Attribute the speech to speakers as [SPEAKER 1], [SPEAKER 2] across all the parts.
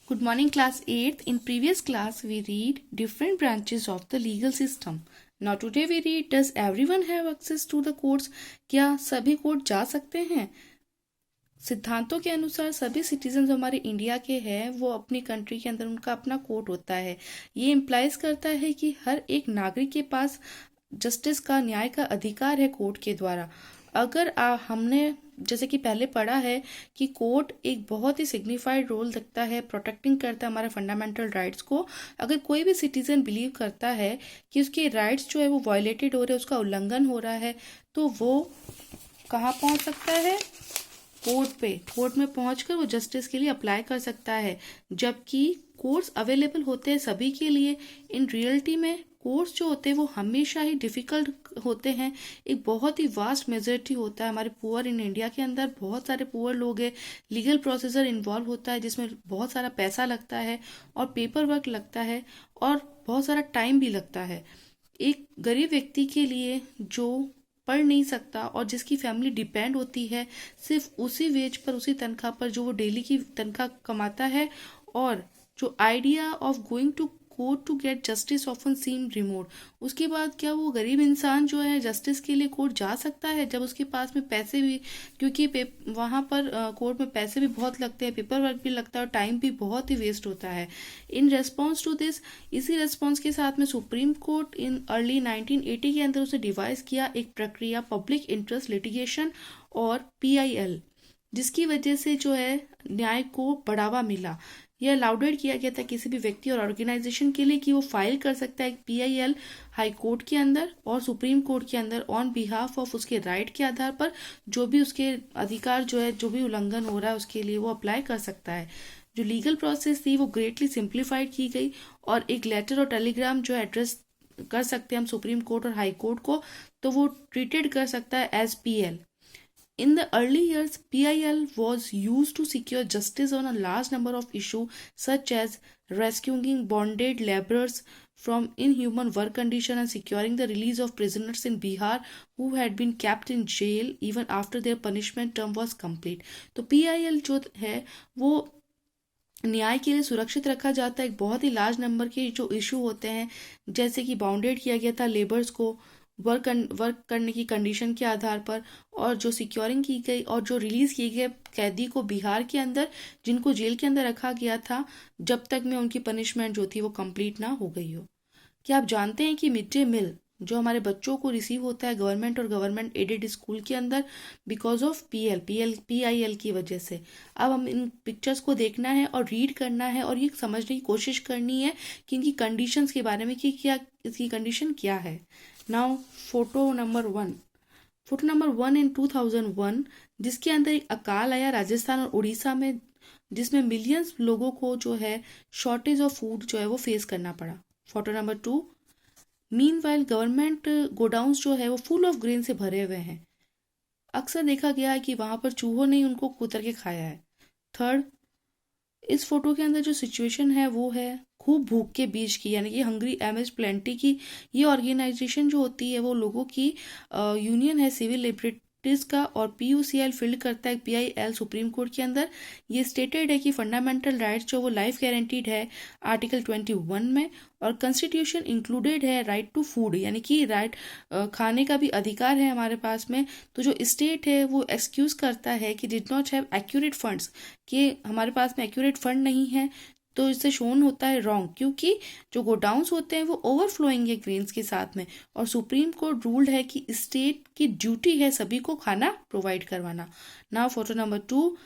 [SPEAKER 1] Good morning, class 8th. In previous class, we read different branches of the legal system. Now today we read, does everyone have access to the courts? क्या सभी court जा सकते हैं? सिद्धांतों के अनुसार सभी सिटीजन जो हमारे इंडिया के हैं वो अपनी कंट्री के अंदर उनका अपना कोर्ट होता है। ये इम्प्लाइज करता है कि हर एक नागरिक के पास जस्टिस का न्याय का अधिकार है कोर्ट के द्वारा। अगर हमने जैसे कि पहले पढ़ा है कि कोर्ट एक बहुत ही सिग्निफाइड रोल रखता है, प्रोटेक्टिंग करता है हमारे फंडामेंटल राइट्स को। अगर कोई भी सिटीजन बिलीव करता है कि उसके राइट्स जो है वो वायलेटेड हो रहे हैं, उसका उल्लंघन हो रहा है, तो वो कहाँ पहुँच सकता है? कोर्ट में पहुंचकर वो जस्टिस के लिए अप्लाई कर सकता है। जबकि कोर्ट्स अवेलेबल होते हैं सभी के लिए, इन रियलिटी में कोर्ट्स जो होते हैं वो हमेशा ही डिफ़िकल्ट होते हैं। एक बहुत ही वास्ट मेजॉरिटी होता है हमारे पुअर इन इंडिया के अंदर, बहुत सारे पुअर लोग हैं। लीगल प्रोसीजर इन्वॉल्व होता है जिसमें बहुत सारा पैसा लगता है और पेपर वर्क लगता है और बहुत सारा टाइम भी लगता है। एक गरीब व्यक्ति के लिए जो पढ़ नहीं सकता और जिसकी फैमिली डिपेंड होती है सिर्फ उसी वेज पर, उसी तनख्वाह पर जो वो डेली की तनख्वाह कमाता है, और जो idea of going to court to get justice often seem remote, उसके बाद क्या वो गरीब इंसान जो है जस्टिस के लिए कोर्ट जा सकता है जब उसके पास में पैसे भी, क्योंकि वहाँ पर कोर्ट में पैसे भी बहुत लगते हैं, पेपर वर्क भी लगता है और टाइम भी बहुत ही वेस्ट होता है। इन रेस्पॉन्स टू दिस, इसी रेस्पॉन्स के साथ में सुप्रीम कोर्ट इन अर्ली 1980 के अंदर उसे डिवाइस किया एक प्रक्रिया, पब्लिक इंटरेस्ट लिटिगेशन और PIL, जिसकी वजह से जो है न्याय को बढ़ावा मिला। यह अलाउडेड किया गया था किसी भी व्यक्ति और ऑर्गेनाइजेशन के लिए कि वो फाइल कर सकता है PIL हाई कोर्ट के अंदर और सुप्रीम कोर्ट के अंदर ऑन बिहाफ ऑफ उसके राइट के आधार पर, जो भी उसके अधिकार जो है, जो भी उल्लंघन हो रहा है उसके लिए वो अप्लाई कर सकता है। जो लीगल प्रोसेस थी वो ग्रेटली सिंप्लीफाइड की गई और एक लेटर और टेलीग्राम जो एड्रेस कर सकते हैं हम सुप्रीम कोर्ट और हाई कोर्ट को, तो वो ट्रीटेड कर सकता है as PL। In the early years, PIL was used to secure justice on a large number of issues such as rescuing bonded laborers from inhuman work conditions and securing the release of prisoners in Bihar who had been kept in jail even after their punishment term was complete. तो PIL जो है वो न्याय के लिए सुरक्षित रखा जाता है एक बहुत ही लार्ज नंबर के जो इशू होते हैं, जैसे कि बाउंडेड किया गया था लेबर्स को वर्क करने की कंडीशन के आधार पर, और जो सिक्योरिंग की गई और जो रिलीज किए गए कैदी को बिहार के अंदर, जिनको जेल के अंदर रखा गया था जब तक में उनकी पनिशमेंट जो थी वो कंप्लीट ना हो गई हो। क्या आप जानते हैं कि मिड डे मील जो हमारे बच्चों को रिसीव होता है गवर्नमेंट और गवर्नमेंट एडेड स्कूल के अंदर, बिकॉज ऑफ PIL की वजह से। अब हम इन पिक्चर्स को देखना है और रीड करना है और ये समझने की कोशिश करनी है कि इनकी कंडीशंस के बारे में कि क्या इसकी कंडीशन क्या है। नाउ फोटो नंबर 1 इन 2001, जिसके अंदर एक अकाल आया राजस्थान और उड़ीसा में, जिसमें मिलियंस लोगों को जो है शॉर्टेज ऑफ फूड जो है वो फेस करना पड़ा। Photo number 2, meanwhile government godowns जो है वो फुल ऑफ ग्रेन से भरे हुए हैं। अक्सर देखा गया है कि वहां पर चूहों ने उनको कुतर के खाया है। थर्ड, इस फोटो के अंदर जो सिचुएशन है वो है खूब भूख के बीच की, यानी कि हंग्री एमएस प्लेंटी की। ये ऑर्गेनाइजेशन जो होती है वो लोगों की यूनियन है सिविल लिबर्टीज का, और PUCL फील्ड करता है PIL सुप्रीम कोर्ट के अंदर। ये स्टेटेड है कि फंडामेंटल राइट्स जो वो लाइफ गारंटीड है आर्टिकल 21 में, और कॉन्स्टिट्यूशन इंक्लूडेड है राइट टू फूड, यानी कि राइट खाने का भी अधिकार है हमारे पास में। तो जो स्टेट है वो एक्सक्यूज करता है कि did not have accurate funds, कि हमारे पास में एक्यूरेट फंड नहीं है, तो इससे शोन होता है रॉन्ग, क्योंकि जो गोडाउन्स होते हैं वो ओवरफ्लोइंग है ग्रेन्स के साथ में, और सुप्रीम कोर्ट रूल्ड है कि स्टेट की ड्यूटी है सभी को खाना प्रोवाइड करवाना। नाउ फोटो नंबर 2,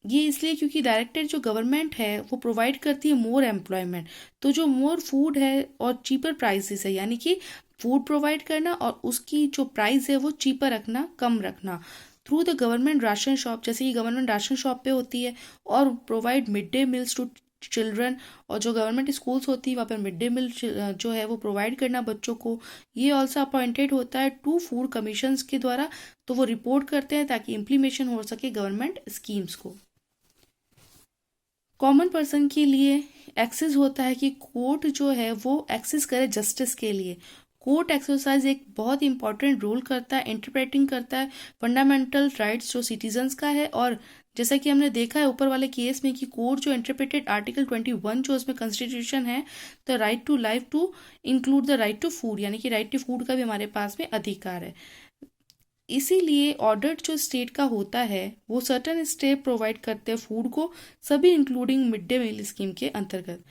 [SPEAKER 1] ये इसलिए क्योंकि डायरेक्टेड जो गवर्नमेंट है वो प्रोवाइड करती है मोर एम्प्लॉयमेंट, तो जो मोर फूड है और चीपर प्राइसेस है, यानी कि फूड प्रोवाइड करना और उसकी जो प्राइस है वो चीपर रखना, कम रखना, through the government ration shop, जैसे कि गवर्नमेंट राशन शॉप पे होती है, और provide mid day meals to children, और जो गवर्नमेंट स्कूल्स होती है वहाँ पर मिड डे मील जो है वो प्रोवाइड करना बच्चों को। ये ऑल्सो अपॉइंटेड होता है 2 फूड कमीशंस के द्वारा, तो वो रिपोर्ट करते हैं ताकि इम्प्लीमेशन हो सके गवर्नमेंट स्कीम्स को। कॉमन पर्सन के लिए एक्सेस होता है कि कोर्ट जो है वो एक्सेस करे जस्टिस के लिए। कोर्ट एक्सरसाइज एक बहुत इंपॉर्टेंट रोल करता है, इंटरप्रेटिंग करता है फंडामेंटल राइट्स जो सिटीजन्स का है। और जैसा कि हमने देखा है ऊपर वाले केस में कि कोर्ट जो इंटरप्रेटेड आर्टिकल 21 जो उसमें कॉन्स्टिट्यूशन है, the right to life to include the right to food, यानी कि राइट टू फूड का भी हमारे पास में अधिकार है। इसीलिए ऑर्डर जो स्टेट का होता है वो सर्टन स्टेट प्रोवाइड करते हैं फूड को, सभी including mid day meal scheme के अंतर्गत।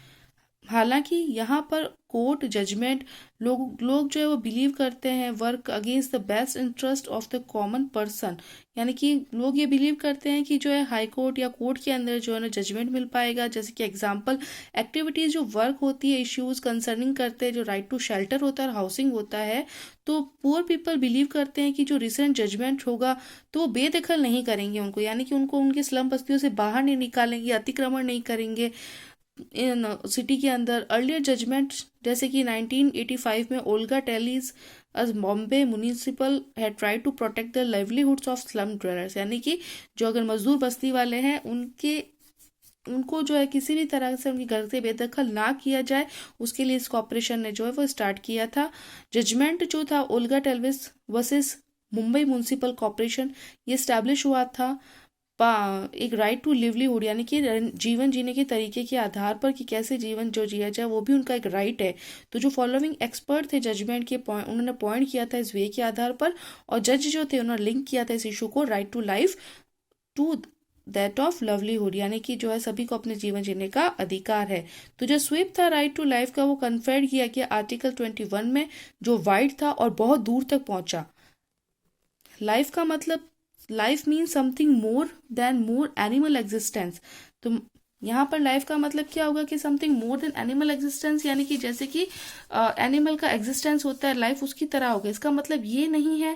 [SPEAKER 1] हालांकि यहाँ पर कोर्ट जजमेंट लोग जो है वो बिलीव करते हैं work against the best interest of the common person, यानी कि लोग ये बिलीव करते हैं कि जो है हाई कोर्ट या कोर्ट के अंदर जो है ना जजमेंट मिल पाएगा। जैसे कि एग्जांपल एक्टिविटीज जो वर्क होती है इश्यूज कंसर्निंग करते हैं, जो राइट टू शेल्टर होता है और हाउसिंग होता है, तो पुअर पीपल बिलीव करते हैं कि जो रिसेंट जजमेंट होगा तो वो बेदखल नहीं करेंगे उनको, यानी कि उनको उनके स्लम बस्तियों से बाहर नहीं निकालेंगे, अतिक्रमण नहीं करेंगे इन सिटी के अंदर। अर्लियर जजमेंट जैसे कि 1985 में Olga Tellis as Bombay municipal had tried to protect the livelihoods of slum dwellers, यानी कि जो अगर मजदूर बस्ती वाले हैं उनको जो है किसी भी तरह से उनके घर से बेदखल ना किया जाए, उसके लिए इस कॉर्पोरेशन ने जो है वो स्टार्ट किया था। जजमेंट जो था Olga Tellis versus Mumbai municipal corporation, ये स्टैब्लिश हुआ था एक राइट टू लिवलीहुड, यानी कि जीवन जीने के तरीके के आधार पर कि कैसे जीवन जो जिया जाए वो भी उनका एक राइट है। तो जो फॉलोइंग एक्सपर्ट थे जजमेंट के उन्होंने पॉइंट किया था इस वे के आधार पर, और जज जो थे उन्होंने लिंक किया था इस इशू को right to life to that of livelihood, यानी कि जो है सभी को अपने जीवन जीने का अधिकार है। तो जो स्वीप था राइट टू लाइफ का वो कन्फर्ड किया गया आर्टिकल 21 में, जो वाइड था और बहुत दूर तक पहुंचा। लाइफ का मतलब life means something more than more animal existence. तो यहाँ पर लाइफ का मतलब क्या होगा कि something more than animal existence, यानी कि जैसे कि एनिमल का एग्जिस्टेंस होता है लाइफ उसकी तरह होगा। इसका मतलब ये नहीं है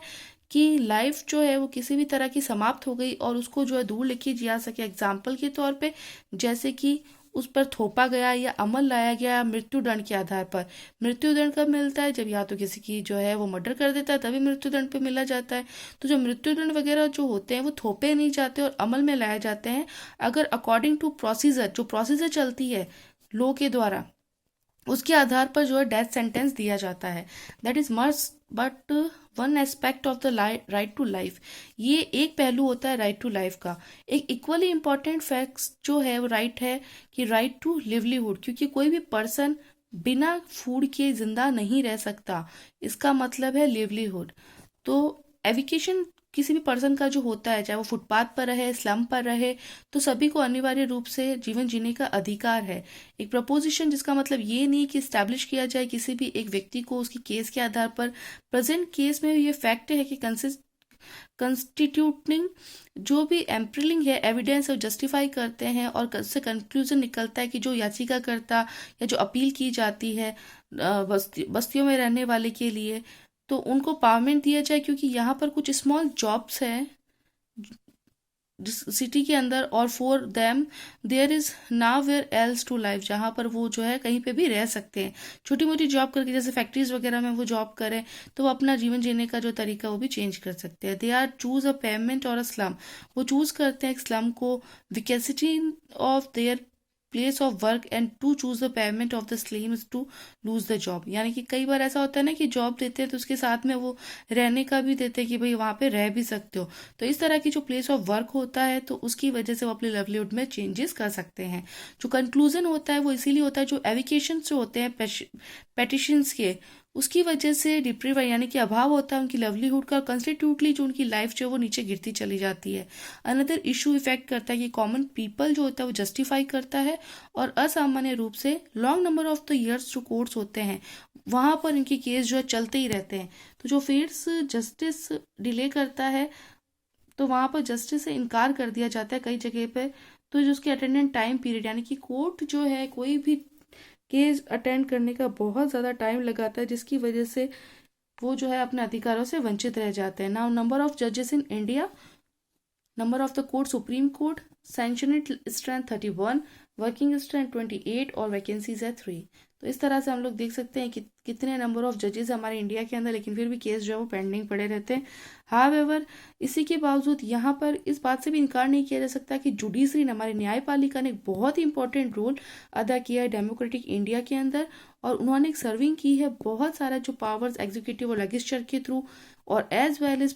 [SPEAKER 1] कि लाइफ जो है वो किसी भी तरह की समाप्त हो गई और उसको जो है दूर लेके जा सके। एग्जाम्पल के तौर पे जैसे कि उस पर थोपा गया या अमल लाया गया मृत्युदंड के आधार पर। मृत्युदंड कब मिलता है? जब या तो किसी की जो है वो मर्डर कर देता है तभी मृत्युदंड पे मिला जाता है। तो जो मृत्युदंड वगैरह जो होते हैं वो थोपे नहीं जाते और अमल में लाए जाते हैं अगर अकॉर्डिंग टू प्रोसीजर, जो प्रोसीजर चलती है लॉ के द्वारा, उसके आधार पर जो है डेथ सेंटेंस दिया जाता है। That is must but one aspect of the right to life. ये एक पहलू होता है राइट टू लाइफ का। एक इक्वली इंपॉर्टेंट फैक्ट जो है वो राइट है कि राइट टू लिवलीहुड, क्योंकि कोई भी पर्सन बिना फूड के जिंदा नहीं रह सकता, इसका मतलब है लिवलीहुड। तो एविकेशन किसी भी पर्सन का जो होता है, चाहे वो फुटपाथ पर रहे, स्लम पर रहे, तो सभी को अनिवार्य रूप से जीवन जीने का अधिकार है। एक प्रपोजिशन जिसका मतलब ये नहीं कि स्टैब्लिश किया जाए किसी भी एक व्यक्ति को उसकी केस के आधार पर। प्रेजेंट केस में ये फैक्ट है कि कंस्टिट्यूटिंग जो भी एम्प्रिलिंग है एविडेंस और जस्टिफाई करते हैं और उससे कंक्लूजन निकलता है कि जो याचिकाकर्ता या जो अपील की जाती है बस्तियों में रहने वाले के लिए, तो उनको पावरमेंट दिया जाए, क्योंकि यहाँ पर कुछ स्मॉल जॉब्स हैं सिटी के अंदर और for them there is nowhere else to life, जहाँ पर वो जो है कहीं पे भी रह सकते हैं। छोटी मोटी जॉब करके जैसे फैक्ट्रीज वगैरह में वो जॉब करें तो वो अपना जीवन जीने का जो तरीका वो भी चेंज कर सकते हैं। They are choose a payment or a slum, वो चूज करते हैं एक स्लम को, विकेसिटी of their place of work and to choose the payment of the slum is to lose the job. यानी कि कई बार ऐसा होता है ना कि जॉब देते हैं तो उसके साथ में वो रहने का भी देते हैं कि भाई वहाँ पे रह भी सकते हो। तो इस तरह की जो प्लेस ऑफ वर्क होता है तो उसकी वजह से वो अपने लाइवलीहुड में चेंजेस कर सकते हैं। जो कंक्लूजन होता है वो इसीलिए होता है, जो एविकेशन जो होते हैं पेटिशंस के, उसकी वजह से डिप्रीव यानी कि अभाव होता है उनकी लाइवलीहुड का, कंस्टिट्यूटली जो उनकी लाइफ जो वो नीचे गिरती चली जाती है। अनदर इशू इफेक्ट करता है कि कॉमन पीपल जो होता है वो जस्टिफाई करता है और असामान्य रूप से long number of the years जो कोर्ट्स होते हैं वहां पर इनके केस जो है चलते ही रहते हैं। तो जो फेड्स जस्टिस डिले करता है तो वहां पर जस्टिस से इनकार कर दिया जाता है कई जगह पे। तो जो उसके अटेंडेंट टाइम पीरियड, यानी कि कोर्ट जो है कोई भी केस अटेंड करने का बहुत ज़्यादा टाइम लगाता है, जिसकी वजह से वो जो है अपने अधिकारों से वंचित रह जाते हैं। नाउ नंबर ऑफ जजेस in India, number of the court, supreme court sanctioned strength 31, working strength 28 और वैकेंसीज है 3। तो इस तरह से हम लोग देख सकते हैं कि कितने नंबर ऑफ जजेस हमारे इंडिया के अंदर, लेकिन फिर भी केस जो है वो पेंडिंग पड़े रहते हैं। हाउएवर, इसी के बावजूद यहाँ पर इस बात से भी इनकार नहीं किया जा सकता कि जुडिशरी ने, हमारी न्यायपालिका ने एक बहुत ही इंपॉर्टेंट रोल अदा किया है डेमोक्रेटिक इंडिया के अंदर, और उन्होंने एक सर्विंग की है बहुत सारा जो पावर्स एग्जीक्यूटिव और लेजिस्लेचर के थ्रू, और as well as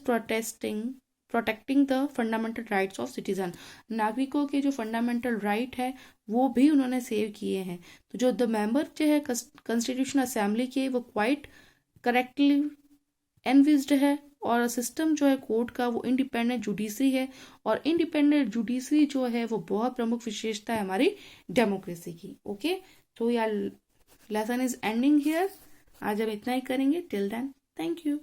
[SPEAKER 1] protecting the fundamental rights of citizen. नागरिकों के जो फंडामेंटल राइट है वो भी उन्होंने सेव किए हैं। तो जो द मेंबर जो है कॉन्स्टिट्यूशनल असेंबली के, वो क्वाइट करेक्टली एनविज्ड है, और सिस्टम जो है कोर्ट का वो इंडिपेंडेंट जुडिशरी है, और इंडिपेंडेंट जुडिशरी जो है वो बहुत प्रमुख विशेषता है हमारी डेमोक्रेसी की। ओके, तो यार लेसन इज एंडिंग हियर। आज हम इतना ही करेंगे। Till then, thank you.